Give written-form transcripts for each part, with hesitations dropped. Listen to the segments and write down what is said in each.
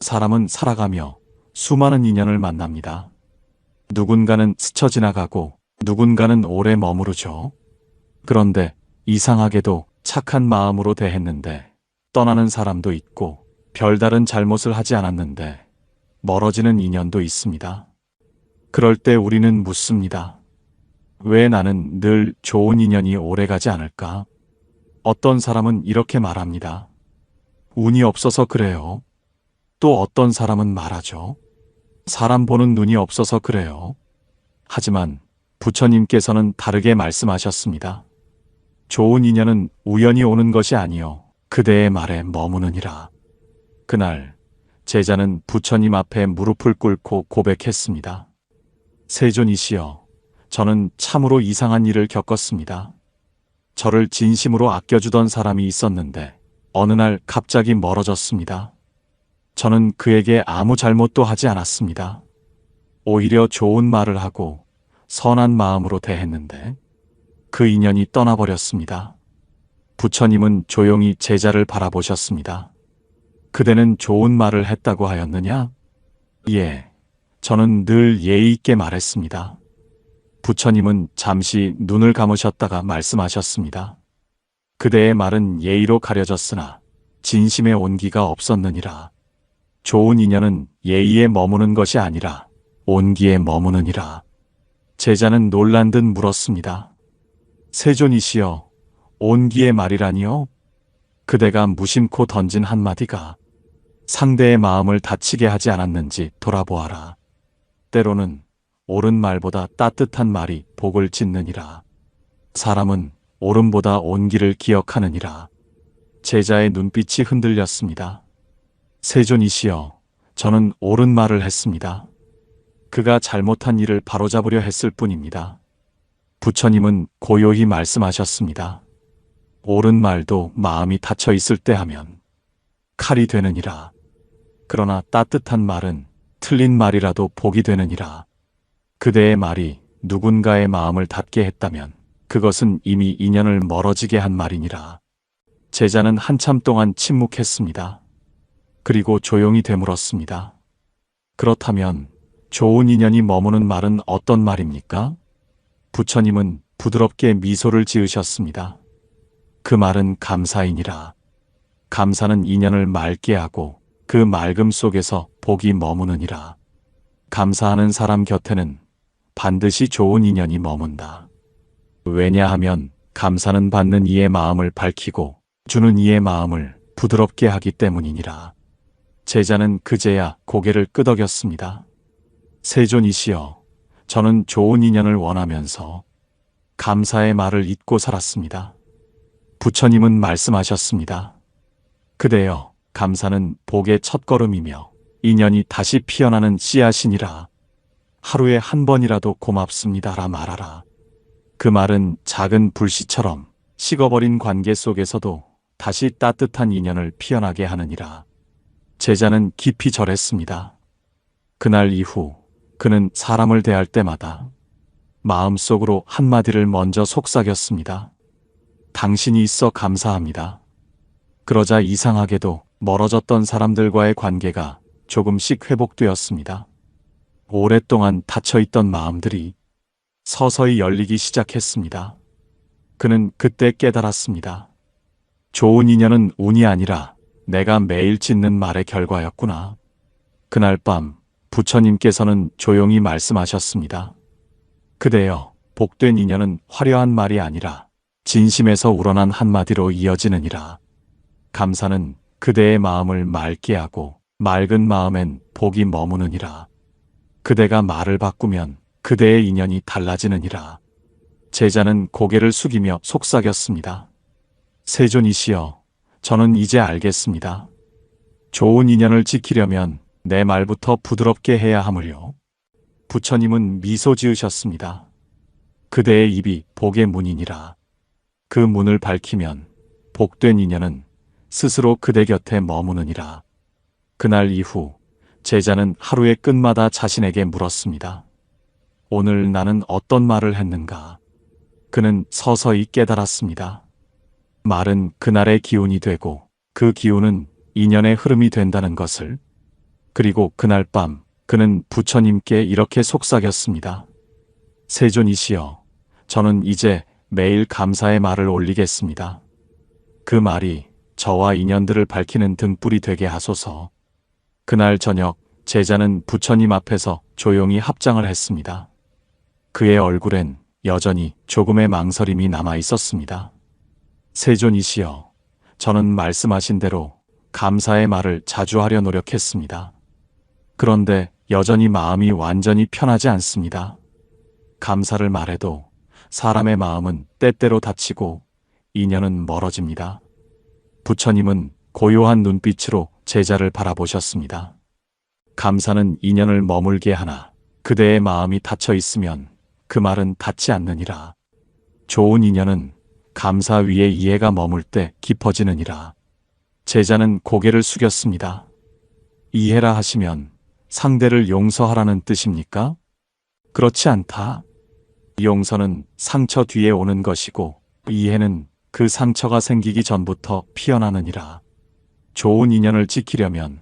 사람은 살아가며 수많은 인연을 만납니다. 누군가는 스쳐 지나가고 누군가는 오래 머무르죠. 그런데 이상하게도 착한 마음으로 대했는데 떠나는 사람도 있고 별다른 잘못을 하지 않았는데 멀어지는 인연도 있습니다. 그럴 때 우리는 묻습니다. 왜 나는 늘 좋은 인연이 오래가지 않을까? 어떤 사람은 이렇게 말합니다. 운이 없어서 그래요. 또 어떤 사람은 말하죠. 사람 보는 눈이 없어서 그래요. 하지만 부처님께서는 다르게 말씀하셨습니다. 좋은 인연은 우연히 오는 것이 아니요 그대의 말에 머무느니라. 그날 제자는 부처님 앞에 무릎을 꿇고 고백했습니다. 세존이시여, 저는 참으로 이상한 일을 겪었습니다. 저를 진심으로 아껴주던 사람이 있었는데 어느 날 갑자기 멀어졌습니다. 저는 그에게 아무 잘못도 하지 않았습니다. 오히려 좋은 말을 하고 선한 마음으로 대했는데 그 인연이 떠나버렸습니다. 부처님은 조용히 제자를 바라보셨습니다. 그대는 좋은 말을 했다고 하였느냐? 예, 저는 늘 예의 있게 말했습니다. 부처님은 잠시 눈을 감으셨다가 말씀하셨습니다. 그대의 말은 예의로 가려졌으나 진심의 온기가 없었느니라. 좋은 인연은 예의에 머무는 것이 아니라 온기에 머무느니라. 제자는 놀란 듯 물었습니다. 세존이시여, 온기의 말이라니요? 그대가 무심코 던진 한마디가 상대의 마음을 다치게 하지 않았는지 돌아보아라. 때로는 옳은 말보다 따뜻한 말이 복을 짓느니라. 사람은 옳음보다 온기를 기억하느니라. 제자의 눈빛이 흔들렸습니다. 세존이시여, 저는 옳은 말을 했습니다. 그가 잘못한 일을 바로잡으려 했을 뿐입니다. 부처님은 고요히 말씀하셨습니다. 옳은 말도 마음이 닫혀 있을 때 하면 칼이 되느니라. 그러나 따뜻한 말은 틀린 말이라도 복이 되느니라. 그대의 말이 누군가의 마음을 닫게 했다면 그것은 이미 인연을 멀어지게 한 말이니라. 제자는 한참 동안 침묵했습니다. 그리고 조용히 되물었습니다. 그렇다면 좋은 인연이 머무는 말은 어떤 말입니까? 부처님은 부드럽게 미소를 지으셨습니다. 그 말은 감사이니라. 감사는 인연을 맑게 하고 그 맑음 속에서 복이 머무느니라. 감사하는 사람 곁에는 반드시 좋은 인연이 머문다. 왜냐하면 감사는 받는 이의 마음을 밝히고 주는 이의 마음을 부드럽게 하기 때문이니라. 제자는 그제야 고개를 끄덕였습니다. 세존이시여, 저는 좋은 인연을 원하면서 감사의 말을 잊고 살았습니다. 부처님은 말씀하셨습니다. 그대여, 감사는 복의 첫걸음이며 인연이 다시 피어나는 씨앗이니라. 하루에 한 번이라도 고맙습니다라 말하라. 그 말은 작은 불씨처럼 식어버린 관계 속에서도 다시 따뜻한 인연을 피어나게 하느니라. 제자는 깊이 절했습니다. 그날 이후 그는 사람을 대할 때마다 마음속으로 한마디를 먼저 속삭였습니다. 당신이 있어 감사합니다. 그러자 이상하게도 멀어졌던 사람들과의 관계가 조금씩 회복되었습니다. 오랫동안 닫혀있던 마음들이 서서히 열리기 시작했습니다. 그는 그때 깨달았습니다. 좋은 인연은 운이 아니라 내가 매일 짓는 말의 결과였구나. 그날 밤 부처님께서는 조용히 말씀하셨습니다. 그대여, 복된 인연은 화려한 말이 아니라 진심에서 우러난 한마디로 이어지느니라. 감사는 그대의 마음을 맑게 하고 맑은 마음엔 복이 머무느니라. 그대가 말을 바꾸면 그대의 인연이 달라지느니라. 제자는 고개를 숙이며 속삭였습니다. 세존이시여, 저는 이제 알겠습니다. 좋은 인연을 지키려면 내 말부터 부드럽게 해야 하므려. 부처님은 미소 지으셨습니다. 그대의 입이 복의 문이니라. 그 문을 밝히면 복된 인연은 스스로 그대 곁에 머무느니라. 그날 이후 제자는 하루의 끝마다 자신에게 물었습니다. 오늘 나는 어떤 말을 했는가? 그는 서서히 깨달았습니다. 말은 그날의 기운이 되고 그 기운은 인연의 흐름이 된다는 것을. 그리고 그날 밤 그는 부처님께 이렇게 속삭였습니다. 세존이시여, 저는 이제 매일 감사의 말을 올리겠습니다. 그 말이 저와 인연들을 밝히는 등불이 되게 하소서. 그날 저녁 제자는 부처님 앞에서 조용히 합장을 했습니다. 그의 얼굴엔 여전히 조금의 망설임이 남아 있었습니다. 세존이시여, 저는 말씀하신 대로 감사의 말을 자주 하려 노력했습니다. 그런데 여전히 마음이 완전히 편하지 않습니다. 감사를 말해도 사람의 마음은 때때로 다치고 인연은 멀어집니다. 부처님은 고요한 눈빛으로 제자를 바라보셨습니다. 감사는 인연을 머물게 하나 그대의 마음이 닫혀 있으면 그 말은 닿지 않느니라. 좋은 인연은 감사 위에 이해가 머물 때 깊어지느니라. 제자는 고개를 숙였습니다. 이해라 하시면 상대를 용서하라는 뜻입니까? 그렇지 않다. 용서는 상처 뒤에 오는 것이고 이해는 그 상처가 생기기 전부터 피어나느니라. 좋은 인연을 지키려면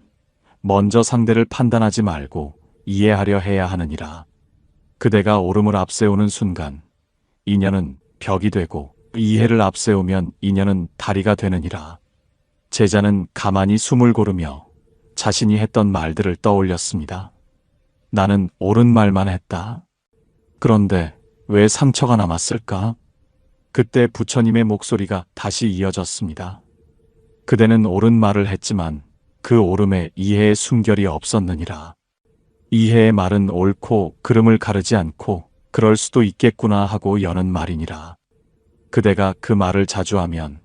먼저 상대를 판단하지 말고 이해하려 해야 하느니라. 그대가 옳음을 앞세우는 순간 인연은 벽이 되고 이해를 앞세우면 인연은 다리가 되느니라. 제자는 가만히 숨을 고르며 자신이 했던 말들을 떠올렸습니다. 나는 옳은 말만 했다. 그런데 왜 상처가 남았을까? 그때 부처님의 목소리가 다시 이어졌습니다. 그대는 옳은 말을 했지만 그 옳음에 이해의 순결이 없었느니라. 이해의 말은 옳고 그름을 가르지 않고 그럴 수도 있겠구나 하고 여는 말이니라. 그대가 그 말을 자주 하면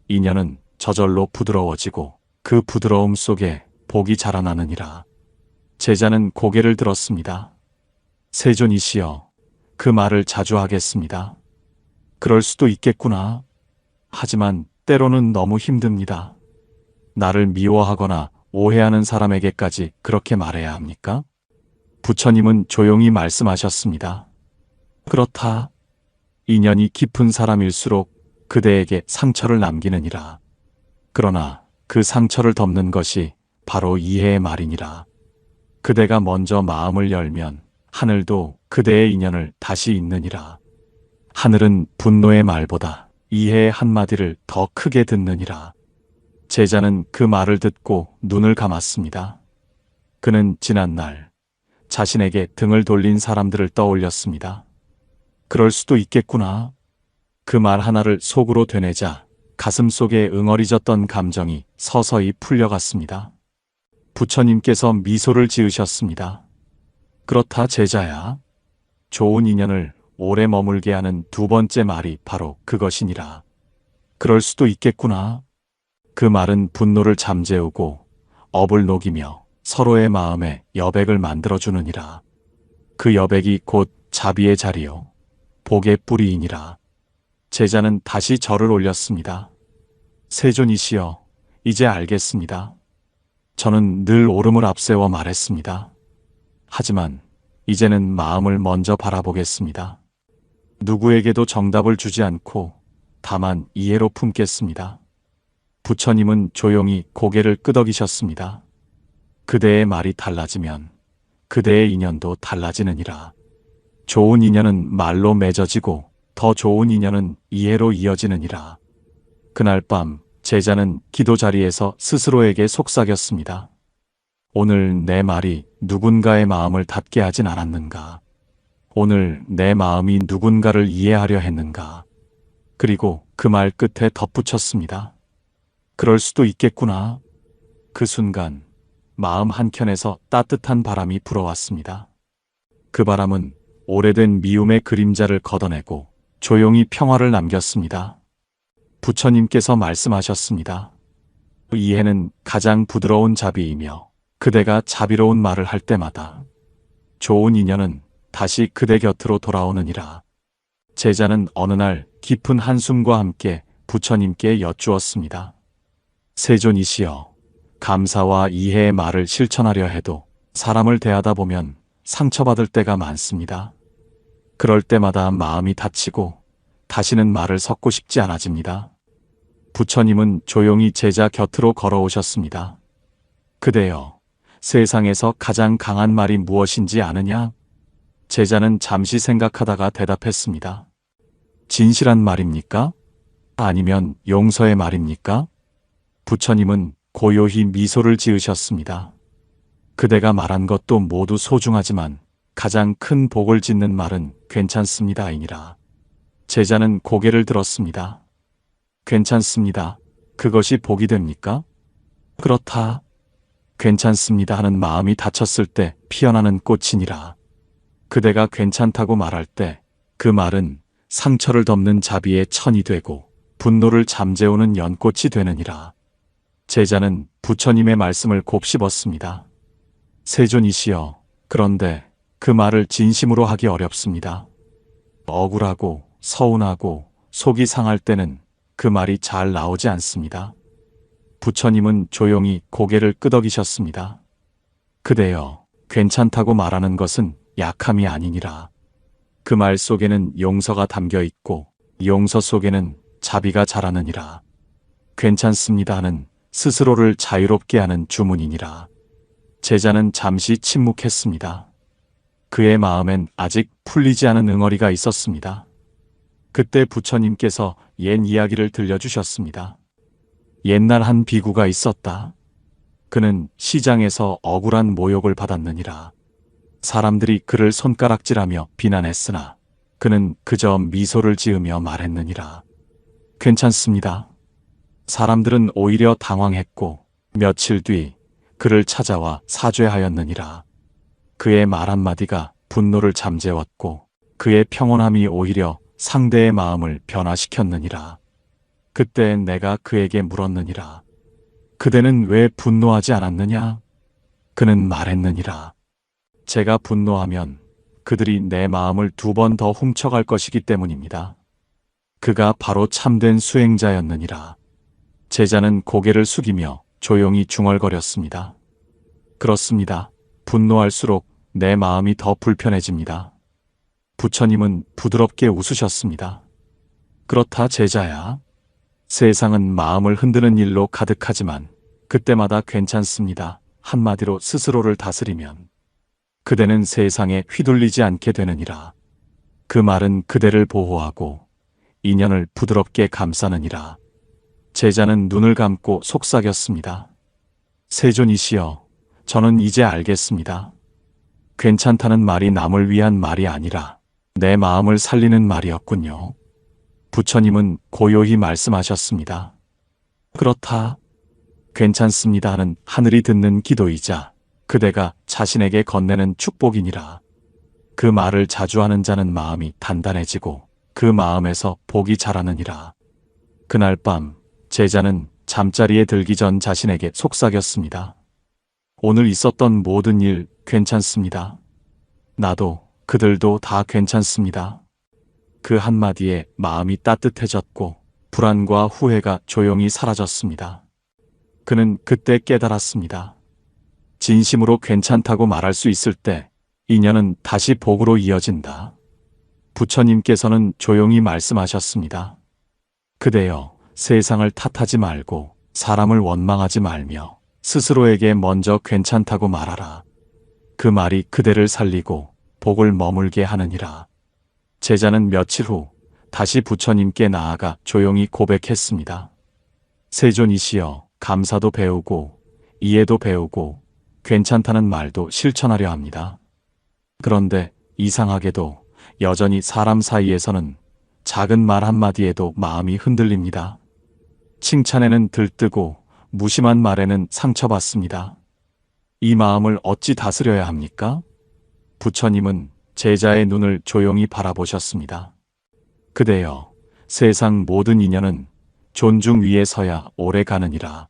인연은 저절로 부드러워지고 그 부드러움 속에 복이 자라나느니라. 제자는 고개를 들었습니다. 세존이시여, 그 말을 자주 하겠습니다. 그럴 수도 있겠구나. 하지만 때로는 너무 힘듭니다. 나를 미워하거나 오해하는 사람에게까지 그렇게 말해야 합니까? 부처님은 조용히 말씀하셨습니다. 그렇다. 인연이 깊은 사람일수록 그대에게 상처를 남기느니라. 그러나 그 상처를 덮는 것이 바로 이해의 말이니라. 그대가 먼저 마음을 열면 하늘도 그대의 인연을 다시 잇느니라. 하늘은 분노의 말보다 이해의 한마디를 더 크게 듣느니라. 제자는 그 말을 듣고 눈을 감았습니다. 그는 지난날 자신에게 등을 돌린 사람들을 떠올렸습니다. 그럴 수도 있겠구나. 그 말 하나를 속으로 되뇌자 가슴 속에 응어리졌던 감정이 서서히 풀려갔습니다. 부처님께서 미소를 지으셨습니다. 그렇다 제자야. 좋은 인연을 오래 머물게 하는 두 번째 말이 바로 그것이니라. 그럴 수도 있겠구나. 그 말은 분노를 잠재우고 업을 녹이며 서로의 마음에 여백을 만들어주느니라. 그 여백이 곧 자비의 자리요 복의 뿌리이니라. 제자는 다시 절을 올렸습니다. 세존이시여, 이제 알겠습니다. 저는 늘 옳음을 앞세워 말했습니다. 하지만 이제는 마음을 먼저 바라보겠습니다. 누구에게도 정답을 주지 않고 다만 이해로 품겠습니다. 부처님은 조용히 고개를 끄덕이셨습니다. 그대의 말이 달라지면 그대의 인연도 달라지느니라. 좋은 인연은 말로 맺어지고 더 좋은 인연은 이해로 이어지느니라. 그날 밤 제자는 기도 자리에서 스스로에게 속삭였습니다. 오늘 내 말이 누군가의 마음을 닫게 하진 않았는가? 오늘 내 마음이 누군가를 이해하려 했는가? 그리고 그 말 끝에 덧붙였습니다. 그럴 수도 있겠구나. 그 순간 마음 한켠에서 따뜻한 바람이 불어왔습니다. 그 바람은 오래된 미움의 그림자를 걷어내고 조용히 평화를 남겼습니다. 부처님께서 말씀하셨습니다. 이해는 가장 부드러운 자비이며 그대가 자비로운 말을 할 때마다 좋은 인연은 다시 그대 곁으로 돌아오느니라. 제자는 어느 날 깊은 한숨과 함께 부처님께 여쭈었습니다. 세존이시여, 감사와 이해의 말을 실천하려 해도 사람을 대하다 보면 상처받을 때가 많습니다. 그럴 때마다 마음이 다치고 다시는 말을 섞고 싶지 않아집니다. 부처님은 조용히 제자 곁으로 걸어오셨습니다. 그대여, 세상에서 가장 강한 말이 무엇인지 아느냐? 제자는 잠시 생각하다가 대답했습니다. 진실한 말입니까? 아니면 용서의 말입니까? 부처님은 고요히 미소를 지으셨습니다. 그대가 말한 것도 모두 소중하지만 가장 큰 복을 짓는 말은 괜찮습니다이니라. 제자는 고개를 들었습니다. 괜찮습니다. 그것이 복이 됩니까? 그렇다. 괜찮습니다 하는 마음이 닫혔을 때 피어나는 꽃이니라. 그대가 괜찮다고 말할 때 그 말은 상처를 덮는 자비의 천이 되고 분노를 잠재우는 연꽃이 되느니라. 제자는 부처님의 말씀을 곱씹었습니다. 세존이시여, 그런데 그 말을 진심으로 하기 어렵습니다. 억울하고 서운하고 속이 상할 때는 그 말이 잘 나오지 않습니다. 부처님은 조용히 고개를 끄덕이셨습니다. 그대여, 괜찮다고 말하는 것은 약함이 아니니라. 그 말 속에는 용서가 담겨 있고 용서 속에는 자비가 자라느니라. 괜찮습니다 하는 스스로를 자유롭게 하는 주문이니라. 제자는 잠시 침묵했습니다. 그의 마음엔 아직 풀리지 않은 응어리가 있었습니다. 그때 부처님께서 옛 이야기를 들려주셨습니다. 옛날 한 비구가 있었다. 그는 시장에서 억울한 모욕을 받았느니라. 사람들이 그를 손가락질하며 비난했으나 그는 그저 미소를 지으며 말했느니라. 괜찮습니다. 사람들은 오히려 당황했고 며칠 뒤 그를 찾아와 사죄하였느니라. 그의 말 한마디가 분노를 잠재웠고 그의 평온함이 오히려 상대의 마음을 변화시켰느니라. 그때 내가 그에게 물었느니라. 그대는 왜 분노하지 않았느냐? 그는 말했느니라. 제가 분노하면 그들이 내 마음을 2번 더 훔쳐갈 것이기 때문입니다. 그가 바로 참된 수행자였느니라. 제자는 고개를 숙이며 조용히 중얼거렸습니다. 그렇습니다. 분노할수록 내 마음이 더 불편해집니다. 부처님은 부드럽게 웃으셨습니다. 그렇다 제자야. 세상은 마음을 흔드는 일로 가득하지만 그때마다 괜찮습니다. 한마디로 스스로를 다스리면 그대는 세상에 휘둘리지 않게 되느니라. 그 말은 그대를 보호하고 인연을 부드럽게 감싸느니라. 제자는 눈을 감고 속삭였습니다. 세존이시여, 저는 이제 알겠습니다. 괜찮다는 말이 남을 위한 말이 아니라 내 마음을 살리는 말이었군요. 부처님은 고요히 말씀하셨습니다. 그렇다. 괜찮습니다 하는 하늘이 듣는 기도이자 그대가 자신에게 건네는 축복이니라. 그 말을 자주 하는 자는 마음이 단단해지고 그 마음에서 복이 자라느니라. 그날 밤 제자는 잠자리에 들기 전 자신에게 속삭였습니다. 오늘 있었던 모든 일 괜찮습니다. 나도 그들도 다 괜찮습니다. 그 한마디에 마음이 따뜻해졌고 불안과 후회가 조용히 사라졌습니다. 그는 그때 깨달았습니다. 진심으로 괜찮다고 말할 수 있을 때 인연은 다시 복으로 이어진다. 부처님께서는 조용히 말씀하셨습니다. 그대여, 세상을 탓하지 말고 사람을 원망하지 말며 스스로에게 먼저 괜찮다고 말하라. 그 말이 그대를 살리고 복을 머물게 하느니라. 제자는 며칠 후 다시 부처님께 나아가 조용히 고백했습니다. 세존이시여, 감사도 배우고 이해도 배우고 괜찮다는 말도 실천하려 합니다. 그런데 이상하게도 여전히 사람 사이에서는 작은 말 한마디에도 마음이 흔들립니다. 칭찬에는 들뜨고 무심한 말에는 상처받습니다. 이 마음을 어찌 다스려야 합니까? 부처님은 제자의 눈을 조용히 바라보셨습니다. 그대여, 세상 모든 인연은 존중 위에 서야 오래 가느니라.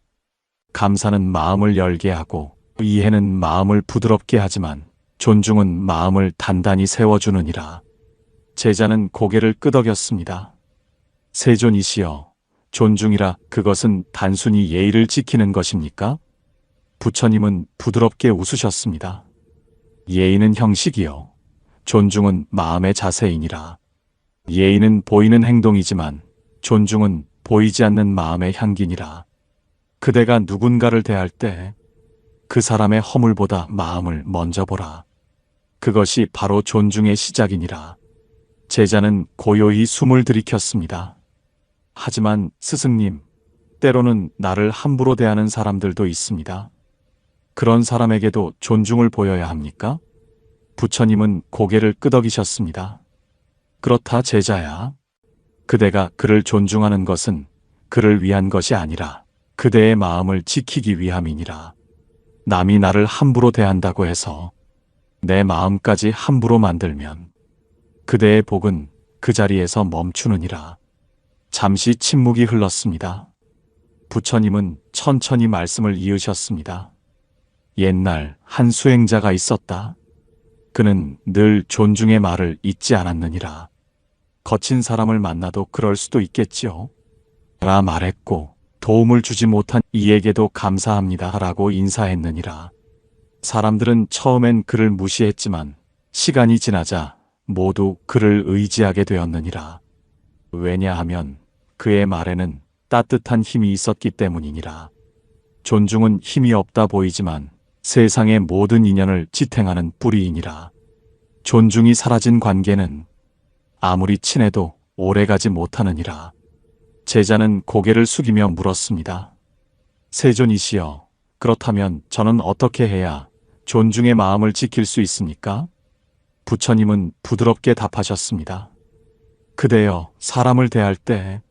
감사는 마음을 열게 하고 이해는 마음을 부드럽게 하지만 존중은 마음을 단단히 세워주느니라. 제자는 고개를 끄덕였습니다. 세존이시여, 존중이라 그것은 단순히 예의를 지키는 것입니까? 부처님은 부드럽게 웃으셨습니다. 예의는 형식이요. 존중은 마음의 자세이니라. 예의는 보이는 행동이지만 존중은 보이지 않는 마음의 향기니라. 그대가 누군가를 대할 때 그 사람의 허물보다 마음을 먼저 보라. 그것이 바로 존중의 시작이니라. 제자는 고요히 숨을 들이켰습니다. 하지만 스승님, 때로는 나를 함부로 대하는 사람들도 있습니다. 그런 사람에게도 존중을 보여야 합니까? 부처님은 고개를 끄덕이셨습니다. 그렇다 제자야. 그대가 그를 존중하는 것은 그를 위한 것이 아니라 그대의 마음을 지키기 위함이니라. 남이 나를 함부로 대한다고 해서 내 마음까지 함부로 만들면 그대의 복은 그 자리에서 멈추느니라. 잠시 침묵이 흘렀습니다. 부처님은 천천히 말씀을 이으셨습니다. 옛날 한 수행자가 있었다. 그는 늘 존중의 말을 잊지 않았느니라. 거친 사람을 만나도 그럴 수도 있겠지요. 라 말했고 도움을 주지 못한 이에게도 감사합니다 라고 인사했느니라. 사람들은 처음엔 그를 무시했지만 시간이 지나자 모두 그를 의지하게 되었느니라. 왜냐하면 그의 말에는 따뜻한 힘이 있었기 때문이니라. 존중은 힘이 없다 보이지만 세상의 모든 인연을 지탱하는 뿌리이니라. 존중이 사라진 관계는 아무리 친해도 오래가지 못하느니라. 제자는 고개를 숙이며 물었습니다. 세존이시여, 그렇다면 저는 어떻게 해야 존중의 마음을 지킬 수 있습니까? 부처님은 부드럽게 답하셨습니다. 그대여, 사람을 대할 때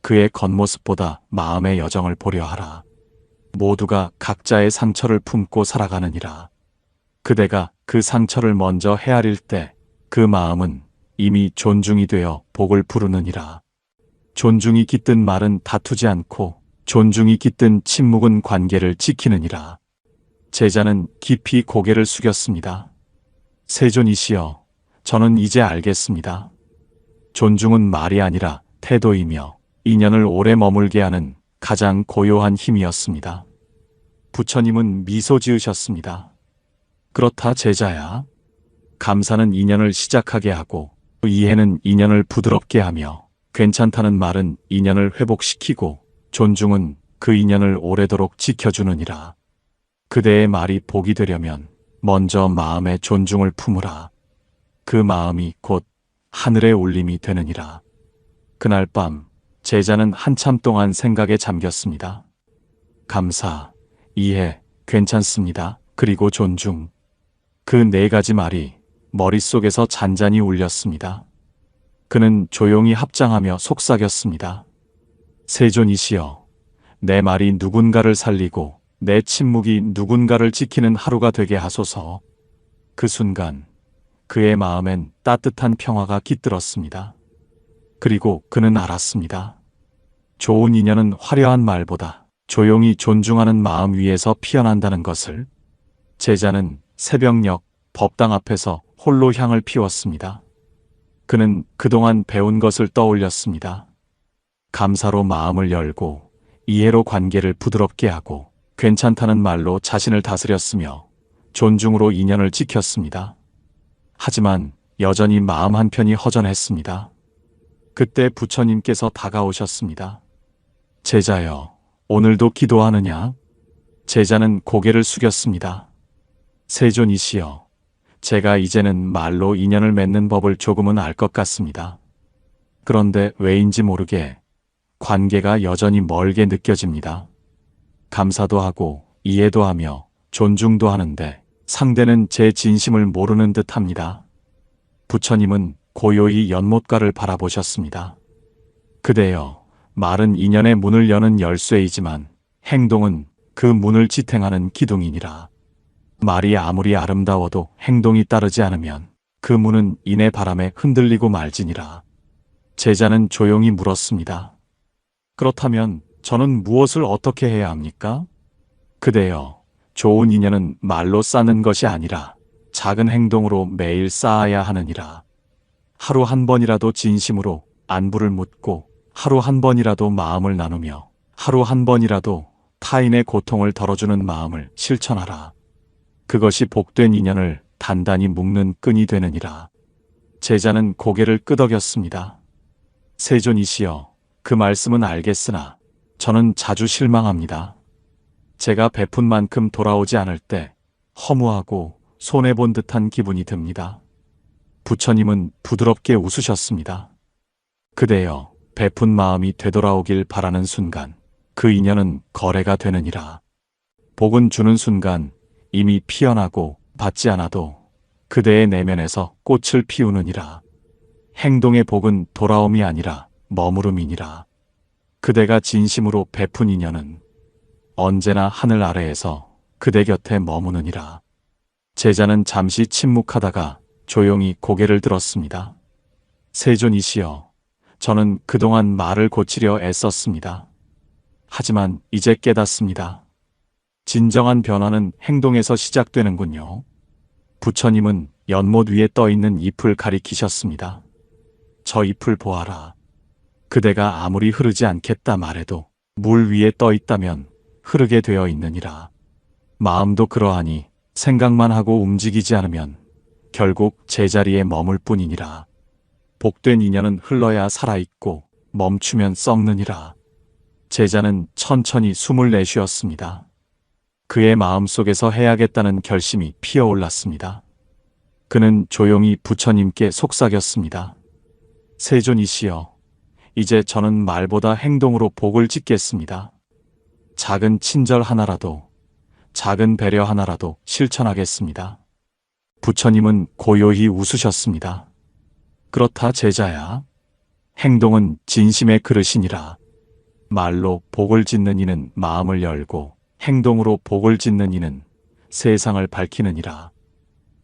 그의 겉모습보다 마음의 여정을 보려 하라. 모두가 각자의 상처를 품고 살아가느니라. 그대가 그 상처를 먼저 헤아릴 때 그 마음은 이미 존중이 되어 복을 부르느니라. 존중이 깃든 말은 다투지 않고 존중이 깃든 침묵은 관계를 지키느니라. 제자는 깊이 고개를 숙였습니다. 세존이시여, 저는 이제 알겠습니다. 존중은 말이 아니라 태도이며 인연을 오래 머물게 하는 가장 고요한 힘이었습니다. 부처님은 미소 지으셨습니다. 그렇다 제자야. 감사는 인연을 시작하게 하고 이해는 인연을 부드럽게 하며 괜찮다는 말은 인연을 회복시키고 존중은 그 인연을 오래도록 지켜주느니라. 그대의 말이 복이 되려면 먼저 마음에 존중을 품으라. 그 마음이 곧 하늘의 울림이 되느니라. 그날 밤 제자는 한참 동안 생각에 잠겼습니다. 감사, 이해, 괜찮습니다. 그리고 존중. 그 네 가지 말이 머릿속에서 잔잔히 울렸습니다. 그는 조용히 합장하며 속삭였습니다. 세존이시여, 내 말이 누군가를 살리고 내 침묵이 누군가를 지키는 하루가 되게 하소서. 그 순간 그의 마음엔 따뜻한 평화가 깃들었습니다. 그리고 그는 알았습니다. 좋은 인연은 화려한 말보다 조용히 존중하는 마음 위에서 피어난다는 것을. 제자는 새벽녘 법당 앞에서 홀로 향을 피웠습니다. 그는 그동안 배운 것을 떠올렸습니다. 감사로 마음을 열고 이해로 관계를 부드럽게 하고 괜찮다는 말로 자신을 다스렸으며 존중으로 인연을 지켰습니다. 하지만 여전히 마음 한편이 허전했습니다. 그때 부처님께서 다가오셨습니다. 제자여, 오늘도 기도하느냐? 제자는 고개를 숙였습니다. 세존이시여, 제가 이제는 말로 인연을 맺는 법을 조금은 알 것 같습니다. 그런데 왜인지 모르게 관계가 여전히 멀게 느껴집니다. 감사도 하고 이해도 하며 존중도 하는데 상대는 제 진심을 모르는 듯합니다. 부처님은 고요히 연못가를 바라보셨습니다. 그대여, 말은 인연의 문을 여는 열쇠이지만 행동은 그 문을 지탱하는 기둥이니라. 말이 아무리 아름다워도 행동이 따르지 않으면 그 문은 인의 바람에 흔들리고 말지니라. 제자는 조용히 물었습니다. 그렇다면 저는 무엇을 어떻게 해야 합니까? 그대여, 좋은 인연은 말로 쌓는 것이 아니라 작은 행동으로 매일 쌓아야 하느니라. 하루 한 번이라도 진심으로 안부를 묻고 하루 한 번이라도 마음을 나누며 하루 한 번이라도 타인의 고통을 덜어주는 마음을 실천하라. 그것이 복된 인연을 단단히 묶는 끈이 되느니라. 제자는 고개를 끄덕였습니다. 세존이시여, 그 말씀은 알겠으나 저는 자주 실망합니다. 제가 베푼 만큼 돌아오지 않을 때 허무하고 손해본 듯한 기분이 듭니다. 부처님은 부드럽게 웃으셨습니다. 그대여, 베푼 마음이 되돌아오길 바라는 순간 그 인연은 거래가 되느니라. 복은 주는 순간 이미 피어나고 받지 않아도 그대의 내면에서 꽃을 피우느니라. 행동의 복은 돌아옴이 아니라 머무름이니라. 그대가 진심으로 베푼 인연은 언제나 하늘 아래에서 그대 곁에 머무느니라. 제자는 잠시 침묵하다가 조용히 고개를 들었습니다. 세존이시여, 저는 그동안 말을 고치려 애썼습니다. 하지만 이제 깨닫습니다. 진정한 변화는 행동에서 시작되는군요. 부처님은 연못 위에 떠있는 잎을 가리키셨습니다. 저 잎을 보아라. 그대가 아무리 흐르지 않겠다 말해도 물 위에 떠있다면 흐르게 되어 있느니라. 마음도 그러하니 생각만 하고 움직이지 않으면 결국 제자리에 머물 뿐이니라. 복된 인연은 흘러야 살아있고 멈추면 썩느니라. 제자는 천천히 숨을 내쉬었습니다. 그의 마음속에서 해야겠다는 결심이 피어올랐습니다. 그는 조용히 부처님께 속삭였습니다. 세존이시여, 이제 저는 말보다 행동으로 복을 짓겠습니다. 작은 친절 하나라도, 작은 배려 하나라도 실천하겠습니다. 부처님은 고요히 웃으셨습니다. 그렇다 제자야. 행동은 진심의 그릇이니라. 말로 복을 짓는 이는 마음을 열고 행동으로 복을 짓는 이는 세상을 밝히느니라.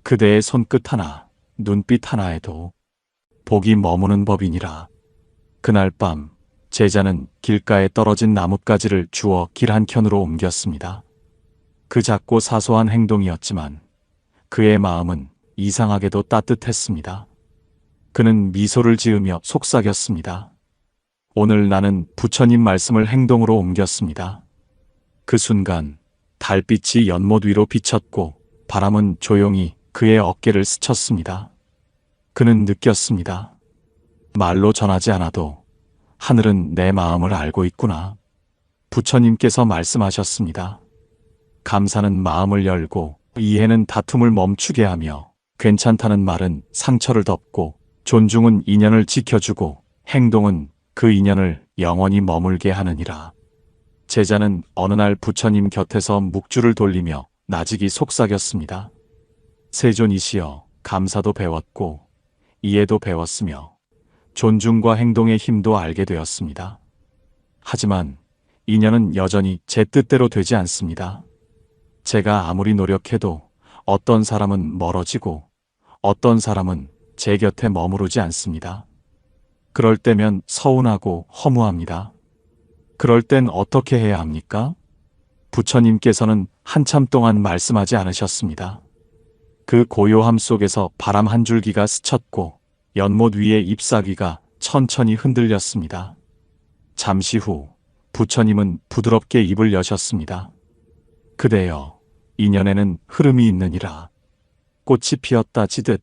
그대의 손끝 하나, 눈빛 하나에도 복이 머무는 법이니라. 그날 밤 제자는 길가에 떨어진 나뭇가지를 주워 길 한켠으로 옮겼습니다. 그 작고 사소한 행동이었지만 그의 마음은 이상하게도 따뜻했습니다. 그는 미소를 지으며 속삭였습니다. 오늘 나는 부처님 말씀을 행동으로 옮겼습니다. 그 순간 달빛이 연못 위로 비쳤고 바람은 조용히 그의 어깨를 스쳤습니다. 그는 느꼈습니다. 말로 전하지 않아도 하늘은 내 마음을 알고 있구나. 부처님께서 말씀하셨습니다. 감사는 마음을 열고 이해는 다툼을 멈추게 하며 괜찮다는 말은 상처를 덮고 존중은 인연을 지켜주고 행동은 그 인연을 영원히 머물게 하느니라. 제자는 어느 날 부처님 곁에서 묵주를 돌리며 나직이 속삭였습니다. 세존이시여, 감사도 배웠고 이해도 배웠으며 존중과 행동의 힘도 알게 되었습니다. 하지만 인연은 여전히 제 뜻대로 되지 않습니다. 제가 아무리 노력해도 어떤 사람은 멀어지고 어떤 사람은 제 곁에 머무르지 않습니다. 그럴 때면 서운하고 허무합니다. 그럴 땐 어떻게 해야 합니까? 부처님께서는 한참 동안 말씀하지 않으셨습니다. 그 고요함 속에서 바람 한 줄기가 스쳤고 연못 위의 잎사귀가 천천히 흔들렸습니다. 잠시 후 부처님은 부드럽게 입을 여셨습니다. 그대여, 인연에는 흐름이 있느니라. 꽃이 피었다 지듯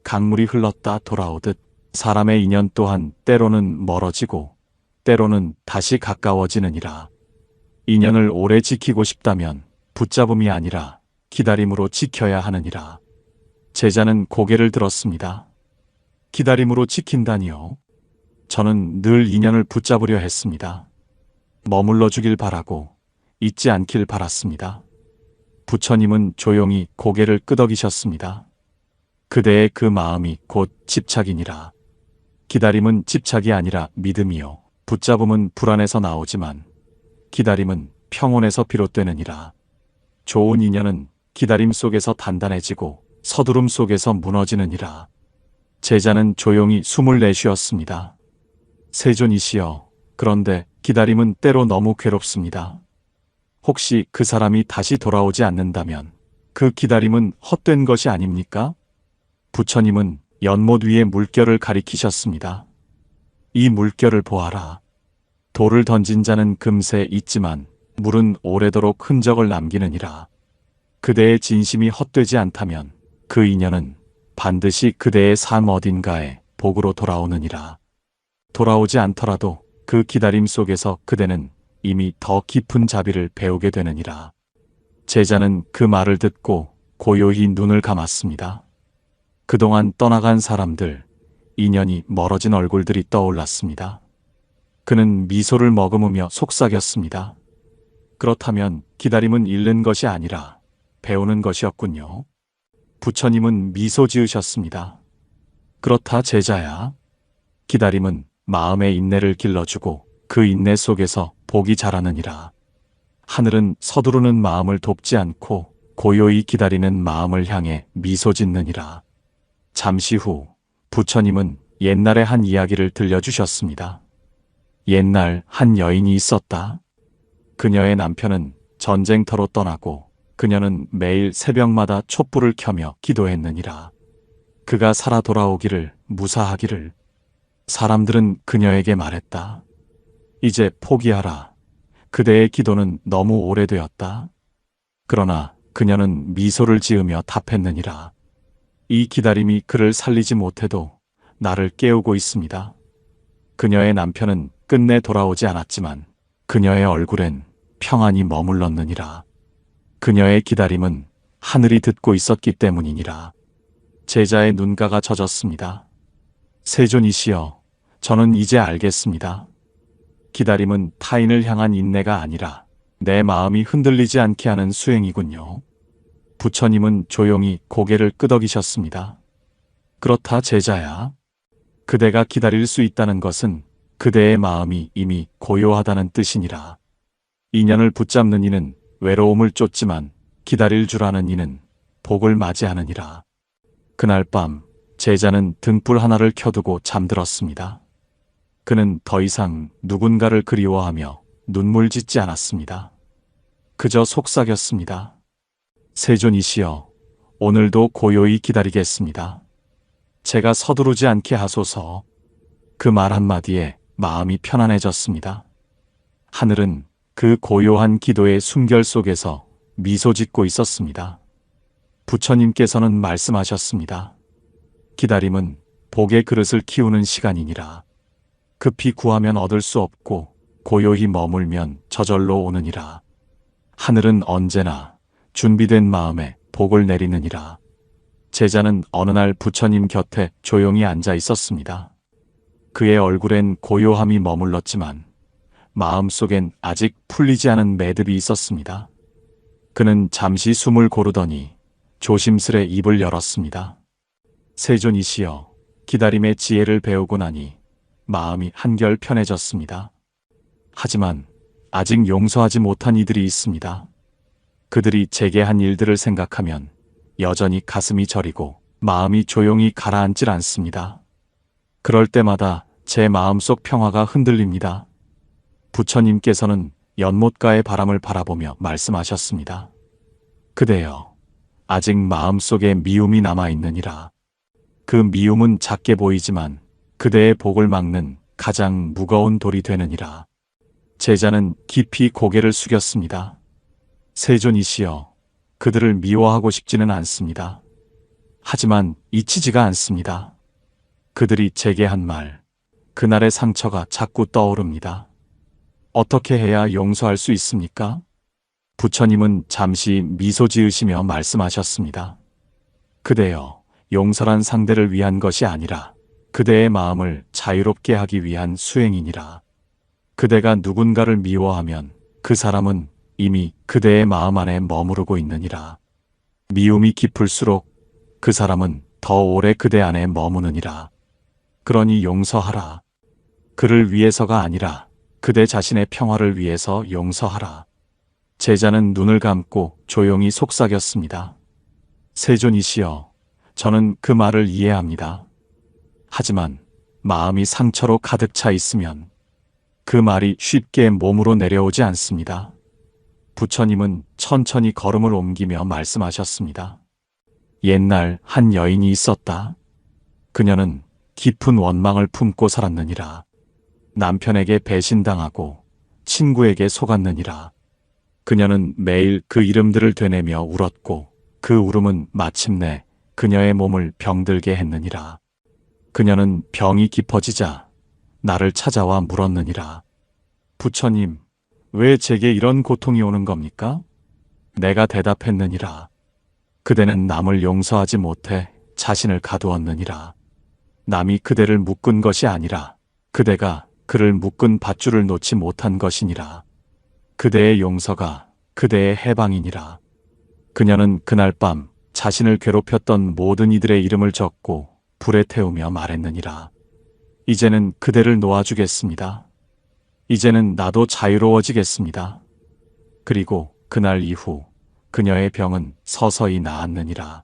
강물이 흘렀다 돌아오듯 사람의 인연 또한 때로는 멀어지고 때로는 다시 가까워지느니라. 인연을 오래 지키고 싶다면 붙잡음이 아니라 기다림으로 지켜야 하느니라. 제자는 고개를 들었습니다. 기다림으로 지킨다니요? 저는 늘 인연을 붙잡으려 했습니다. 머물러 주길 바라고 잊지 않길 바랐습니다. 부처님은 조용히 고개를 끄덕이셨습니다. 그대의 그 마음이 곧 집착이니라. 기다림은 집착이 아니라 믿음이요. 붙잡음은 불안에서 나오지만 기다림은 평온에서 비롯되느니라. 좋은 인연은 기다림 속에서 단단해지고 서두름 속에서 무너지느니라. 제자는 조용히 숨을 내쉬었습니다. 세존이시여, 그런데 기다림은 때로 너무 괴롭습니다. 혹시 그 사람이 다시 돌아오지 않는다면 그 기다림은 헛된 것이 아닙니까? 부처님은 연못 위의 물결을 가리키셨습니다. 이 물결을 보아라. 돌을 던진 자는 금세 잊지만 물은 오래도록 흔적을 남기느니라. 그대의 진심이 헛되지 않다면 그 인연은 반드시 그대의 삶 어딘가에 복으로 돌아오느니라. 돌아오지 않더라도 그 기다림 속에서 그대는 이미 더 깊은 자비를 배우게 되느니라. 제자는 그 말을 듣고 고요히 눈을 감았습니다. 그동안 떠나간 사람들, 인연이 멀어진 얼굴들이 떠올랐습니다. 그는 미소를 머금으며 속삭였습니다. 그렇다면 기다림은 잃는 것이 아니라 배우는 것이었군요. 부처님은 미소 지으셨습니다. 그렇다 제자야. 기다림은 마음의 인내를 길러주고 그 인내 속에서 복이 자라느니라. 하늘은 서두르는 마음을 돕지 않고 고요히 기다리는 마음을 향해 미소 짓느니라. 잠시 후 부처님은 옛날의 한 이야기를 들려주셨습니다. 옛날 한 여인이 있었다. 그녀의 남편은 전쟁터로 떠나고 그녀는 매일 새벽마다 촛불을 켜며 기도했느니라. 그가 살아 돌아오기를, 무사하기를. 사람들은 그녀에게 말했다. 이제 포기하라. 그대의 기도는 너무 오래되었다. 그러나 그녀는 미소를 지으며 답했느니라. 이 기다림이 그를 살리지 못해도 나를 깨우고 있습니다. 그녀의 남편은 끝내 돌아오지 않았지만 그녀의 얼굴엔 평안이 머물렀느니라. 그녀의 기다림은 하늘이 듣고 있었기 때문이니라. 제자의 눈가가 젖었습니다. 세존이시여, 저는 이제 알겠습니다. 기다림은 타인을 향한 인내가 아니라 내 마음이 흔들리지 않게 하는 수행이군요. 부처님은 조용히 고개를 끄덕이셨습니다. 그렇다 제자야. 그대가 기다릴 수 있다는 것은 그대의 마음이 이미 고요하다는 뜻이니라. 인연을 붙잡는 이는 외로움을 쫓지만 기다릴 줄 아는 이는 복을 맞이하느니라. 그날 밤 제자는 등불 하나를 켜두고 잠들었습니다. 그는 더 이상 누군가를 그리워하며 눈물 짓지 않았습니다. 그저 속삭였습니다. 세존이시여, 오늘도 고요히 기다리겠습니다. 제가 서두르지 않게 하소서. 그 말 한마디에 마음이 편안해졌습니다. 하늘은 그 고요한 기도의 숨결 속에서 미소 짓고 있었습니다. 부처님께서는 말씀하셨습니다. 기다림은 복의 그릇을 키우는 시간이니라. 급히 구하면 얻을 수 없고 고요히 머물면 저절로 오느니라. 하늘은 언제나 준비된 마음에 복을 내리느니라. 제자는 어느 날 부처님 곁에 조용히 앉아 있었습니다. 그의 얼굴엔 고요함이 머물렀지만 마음속엔 아직 풀리지 않은 매듭이 있었습니다. 그는 잠시 숨을 고르더니 조심스레 입을 열었습니다. 세존이시여, 기다림의 지혜를 배우고 나니 마음이 한결 편해졌습니다. 하지만 아직 용서하지 못한 이들이 있습니다. 그들이 제게 한 일들을 생각하면 여전히 가슴이 저리고 마음이 조용히 가라앉질 않습니다. 그럴 때마다 제 마음속 평화가 흔들립니다. 부처님께서는 연못가의 바람을 바라보며 말씀하셨습니다. 그대여, 아직 마음속에 미움이 남아있느니라. 그 미움은 작게 보이지만 그대의 복을 막는 가장 무거운 돌이 되느니라. 제자는 깊이 고개를 숙였습니다. 세존이시여, 그들을 미워하고 싶지는 않습니다. 하지만 잊히지가 않습니다. 그들이 제게 한 말, 그날의 상처가 자꾸 떠오릅니다. 어떻게 해야 용서할 수 있습니까? 부처님은 잠시 미소 지으시며 말씀하셨습니다. 그대여, 용서란 상대를 위한 것이 아니라 그대의 마음을 자유롭게 하기 위한 수행이니라. 그대가 누군가를 미워하면 그 사람은 이미 그대의 마음 안에 머무르고 있느니라. 미움이 깊을수록 그 사람은 더 오래 그대 안에 머무느니라. 그러니 용서하라. 그를 위해서가 아니라 그대 자신의 평화를 위해서 용서하라. 제자는 눈을 감고 조용히 속삭였습니다. 세존이시여, 저는 그 말을 이해합니다. 하지만 마음이 상처로 가득 차 있으면 그 말이 쉽게 몸으로 내려오지 않습니다. 부처님은 천천히 걸음을 옮기며 말씀하셨습니다. 옛날 한 여인이 있었다. 그녀는 깊은 원망을 품고 살았느니라. 남편에게 배신당하고 친구에게 속았느니라. 그녀는 매일 그 이름들을 되뇌며 울었고 그 울음은 마침내 그녀의 몸을 병들게 했느니라. 그녀는 병이 깊어지자 나를 찾아와 물었느니라. 부처님, 왜 제게 이런 고통이 오는 겁니까? 내가 대답했느니라. 그대는 남을 용서하지 못해 자신을 가두었느니라. 남이 그대를 묶은 것이 아니라 그대가 그를 묶은 밧줄을 놓지 못한 것이니라. 그대의 용서가 그대의 해방이니라. 그녀는 그날 밤 자신을 괴롭혔던 모든 이들의 이름을 적고 불에 태우며 말했느니라. 이제는 그대를 놓아주겠습니다. 이제는 나도 자유로워지겠습니다. 그리고 그날 이후 그녀의 병은 서서히 나았느니라.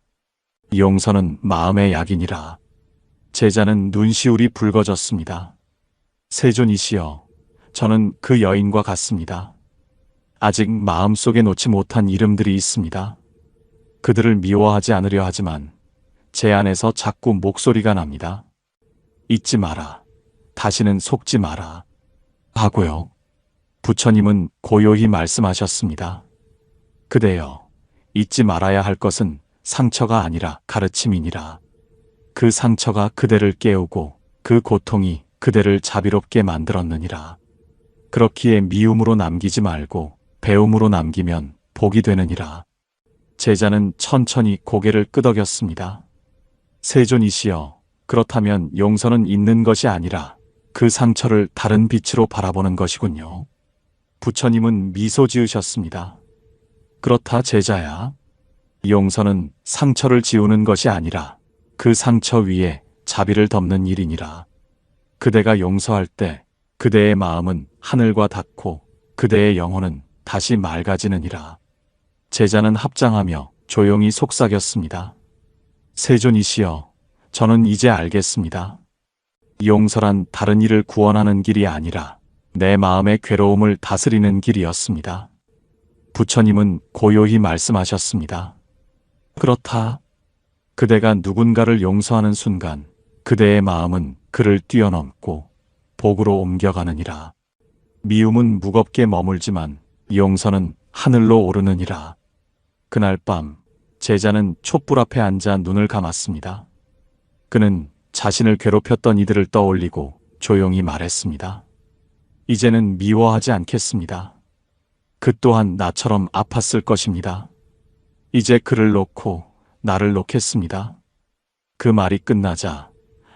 용서는 마음의 약이니라. 제자는 눈시울이 붉어졌습니다. 세존이시여, 저는 그 여인과 같습니다. 아직 마음속에 놓지 못한 이름들이 있습니다. 그들을 미워하지 않으려 하지만 제 안에서 자꾸 목소리가 납니다. 잊지 마라. 다시는 속지 마라. 하고요. 부처님은 고요히 말씀하셨습니다. 그대여, 잊지 말아야 할 것은 상처가 아니라 가르침이니라. 그 상처가 그대를 깨우고 그 고통이 그대를 자비롭게 만들었느니라. 그렇기에 미움으로 남기지 말고 배움으로 남기면 복이 되느니라. 제자는 천천히 고개를 끄덕였습니다. 세존이시여, 그렇다면 용서는 있는 것이 아니라 그 상처를 다른 빛으로 바라보는 것이군요. 부처님은 미소 지으셨습니다. 그렇다 제자야. 용서는 상처를 지우는 것이 아니라 그 상처 위에 자비를 덮는 일이니라. 그대가 용서할 때 그대의 마음은 하늘과 닿고 그대의 영혼은 다시 맑아지느니라. 제자는 합장하며 조용히 속삭였습니다. 세존이시여, 저는 이제 알겠습니다. 용서란 다른 이를 구원하는 길이 아니라 내 마음의 괴로움을 다스리는 길이었습니다. 부처님은 고요히 말씀하셨습니다. 그렇다. 그대가 누군가를 용서하는 순간 그대의 마음은 그를 뛰어넘고 복으로 옮겨가느니라. 미움은 무겁게 머물지만 용서는 하늘로 오르느니라. 그날 밤 제자는 촛불 앞에 앉아 눈을 감았습니다. 그는 자신을 괴롭혔던 이들을 떠올리고 조용히 말했습니다. 이제는 미워하지 않겠습니다. 그 또한 나처럼 아팠을 것입니다. 이제 그를 놓고 나를 놓겠습니다. 그 말이 끝나자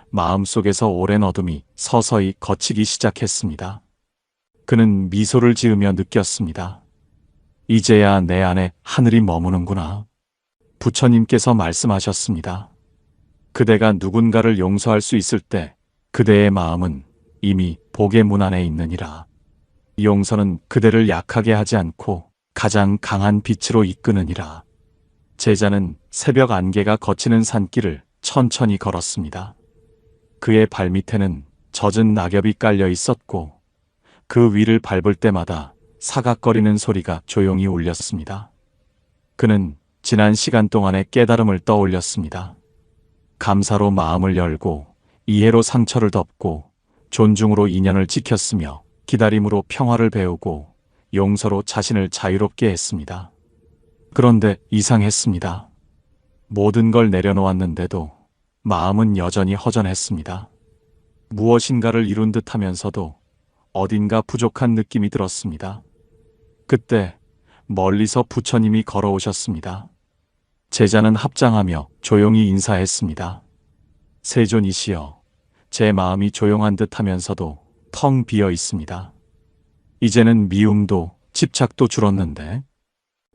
마음속에서 오랜 어둠이 서서히 걷히기 시작했습니다. 그는 미소를 지으며 느꼈습니다. 이제야 내 안에 하늘이 머무는구나. 부처님께서 말씀하셨습니다. 그대가 누군가를 용서할 수 있을 때 그대의 마음은 이미 복의 문 안에 있느니라. 용서는 그대를 약하게 하지 않고 가장 강한 빛으로 이끄느니라. 제자는 새벽 안개가 걷히는 산길을 천천히 걸었습니다. 그의 발밑에는 젖은 낙엽이 깔려 있었고 그 위를 밟을 때마다 사각거리는 소리가 조용히 울렸습니다. 그는 지난 시간 동안의 깨달음을 떠올렸습니다. 감사로 마음을 열고 이해로 상처를 덮고 존중으로 인연을 지켰으며 기다림으로 평화를 배우고 용서로 자신을 자유롭게 했습니다. 그런데 이상했습니다. 모든 걸 내려놓았는데도 마음은 여전히 허전했습니다. 무엇인가를 이룬 듯 하면서도 어딘가 부족한 느낌이 들었습니다. 그때 멀리서 부처님이 걸어오셨습니다. 제자는 합장하며 조용히 인사했습니다. 세존이시여, 제 마음이 조용한 듯 하면서도 텅 비어 있습니다. 이제는 미움도 집착도 줄었는데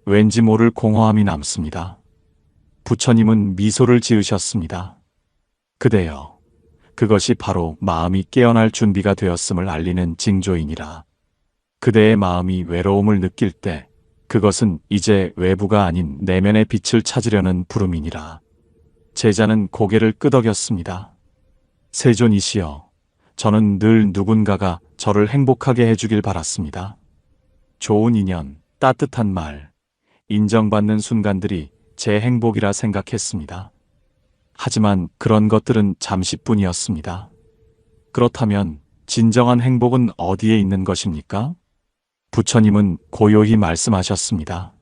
왠지 모를 공허함이 남습니다. 부처님은 미소를 지으셨습니다. 그대여, 그것이 바로 마음이 깨어날 준비가 되었음을 알리는 징조이니라. 그대의 마음이 외로움을 느낄 때 그것은 이제 외부가 아닌 내면의 빛을 찾으려는 부름이니라. 제자는 고개를 끄덕였습니다. 세존이시여, 저는 늘 누군가가 저를 행복하게 해주길 바랐습니다. 좋은 인연, 따뜻한 말, 인정받는 순간들이 제 행복이라 생각했습니다. 하지만 그런 것들은 잠시뿐이었습니다. 그렇다면 진정한 행복은 어디에 있는 것입니까? 부처님은 고요히 말씀하셨습니다.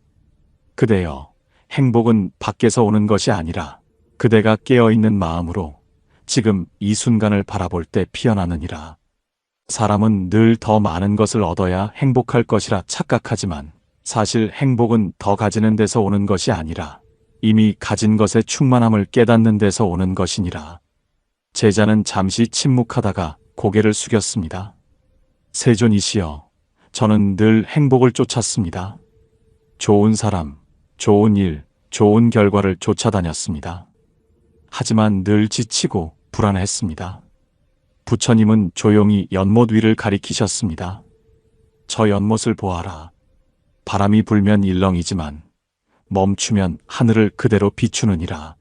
그대여, 행복은 밖에서 오는 것이 아니라 그대가 깨어있는 마음으로 지금 이 순간을 바라볼 때 피어나느니라. 사람은 늘 더 많은 것을 얻어야 행복할 것이라 착각하지만 사실 행복은 더 가지는 데서 오는 것이 아니라 이미 가진 것의 충만함을 깨닫는 데서 오는 것이니라. 제자는 잠시 침묵하다가 고개를 숙였습니다. 세존이시여, 저는 늘 행복을 쫓았습니다. 좋은 사람, 좋은 일, 좋은 결과를 쫓아다녔습니다. 하지만 늘 지치고 불안했습니다. 부처님은 조용히 연못 위를 가리키셨습니다. 저 연못을 보아라. 바람이 불면 일렁이지만 멈추면 하늘을 그대로 비추느니라.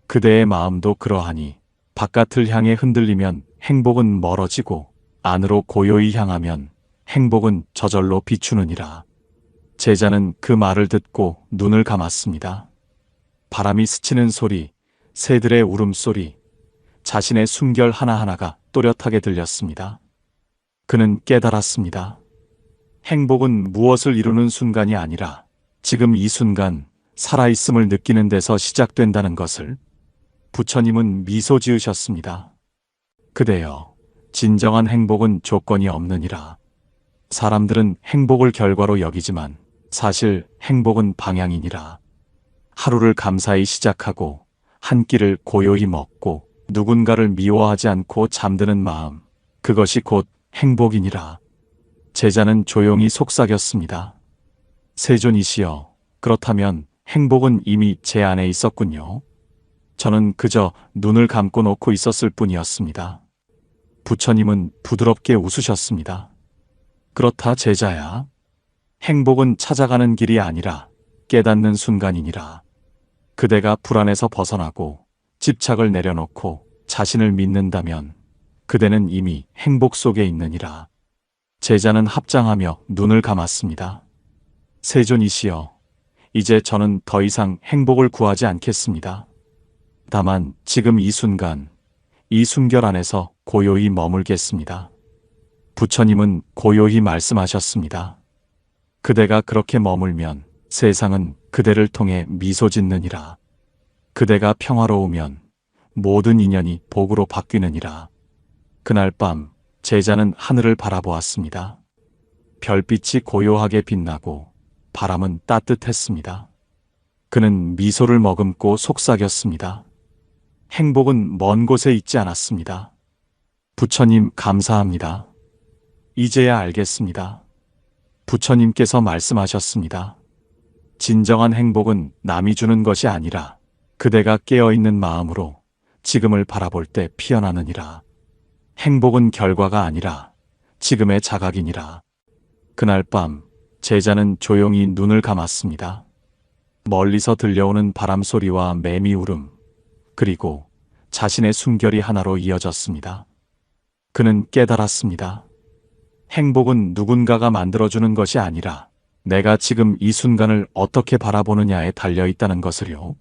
그대의 마음도 그러하니 바깥을 향해 흔들리면 행복은 멀어지고 안으로 고요히 향하면 행복은 저절로 비추느니라. 제자는 그 말을 듣고 눈을 감았습니다. 바람이 스치는 소리, 새들의 울음소리, 자신의 숨결 하나하나가 또렷하게 들렸습니다. 그는 깨달았습니다. 행복은 무엇을 이루는 순간이 아니라 지금 이 순간 살아있음을 느끼는 데서 시작된다는 것을. 부처님은 미소 지으셨습니다. 그대여, 진정한 행복은 조건이 없느니라. 사람들은 행복을 결과로 여기지만 사실 행복은 방향이니라. 하루를 감사히 시작하고 한 끼를 고요히 먹고 누군가를 미워하지 않고 잠드는 마음, 그것이 곧 행복이니라. 제자는 조용히 속삭였습니다. 세존이시여, 그렇다면 행복은 이미 제 안에 있었군요. 저는 그저 눈을 감고 놓고 있었을 뿐이었습니다. 부처님은 부드럽게 웃으셨습니다. 그렇다 제자야. 행복은 찾아가는 길이 아니라 깨닫는 순간이니라. 그대가 불안에서 벗어나고 집착을 내려놓고 자신을 믿는다면 그대는 이미 행복 속에 있느니라. 제자는 합장하며 눈을 감았습니다. 세존이시여, 이제 저는 더 이상 행복을 구하지 않겠습니다. 다만 지금 이 순간, 이 숨결 안에서 고요히 머물겠습니다. 부처님은 고요히 말씀하셨습니다. 그대가 그렇게 머물면 세상은 그대를 통해 미소 짓느니라. 그대가 평화로우면 모든 인연이 복으로 바뀌느니라. 그날 밤 제자는 하늘을 바라보았습니다. 별빛이 고요하게 빛나고 바람은 따뜻했습니다. 그는 미소를 머금고 속삭였습니다. 행복은 먼 곳에 있지 않았습니다. 부처님 감사합니다. 이제야 알겠습니다. 부처님께서 말씀하셨습니다. 진정한 행복은 남이 주는 것이 아니라 그대가 깨어있는 마음으로 지금을 바라볼 때 피어나느니라. 행복은 결과가 아니라 지금의 자각이니라. 그날 밤 제자는 조용히 눈을 감았습니다. 멀리서 들려오는 바람 소리와 매미 울음, 그리고 자신의 숨결이 하나로 이어졌습니다. 그는 깨달았습니다. 행복은 누군가가 만들어주는 것이 아니라 내가 지금 이 순간을 어떻게 바라보느냐에 달려있다는 것을요.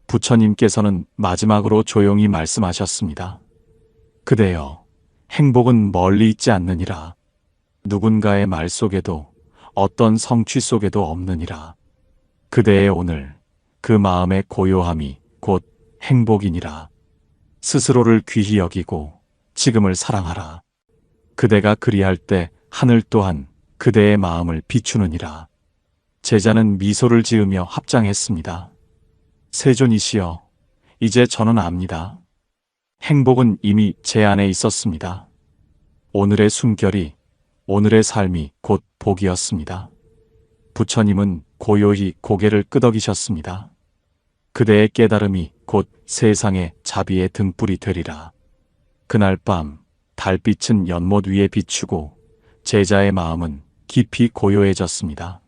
부처님께서는 마지막으로 조용히 말씀하셨습니다. 그대여, 행복은 멀리 있지 않느니라. 누군가의 말 속에도 어떤 성취 속에도 없느니라. 그대의 오늘, 그 마음의 고요함이 곧 행복이니라. 스스로를 귀히 여기고 지금을 사랑하라. 그대가 그리할 때 하늘 또한 그대의 마음을 비추느니라. 제자는 미소를 지으며 합장했습니다. 세존이시여, 이제 저는 압니다. 행복은 이미 제 안에 있었습니다. 오늘의 숨결이, 오늘의 삶이 곧 복이었습니다. 부처님은 고요히 고개를 끄덕이셨습니다. 그대의 깨달음이 곧 세상의 자비의 등불이 되리라. 그날 밤 달빛은 연못 위에 비추고 제자의 마음은 깊이 고요해졌습니다.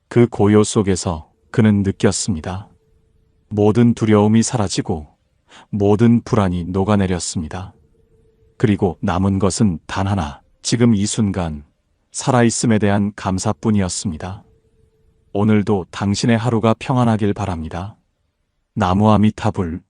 그 고요 속에서 그는 느꼈습니다. 모든 두려움이 사라지고 모든 불안이 녹아내렸습니다. 그리고 남은 것은 단 하나, 지금 이 순간 살아있음에 대한 감사뿐이었습니다. 오늘도 당신의 하루가 평안하길 바랍니다. 나무 아미타불.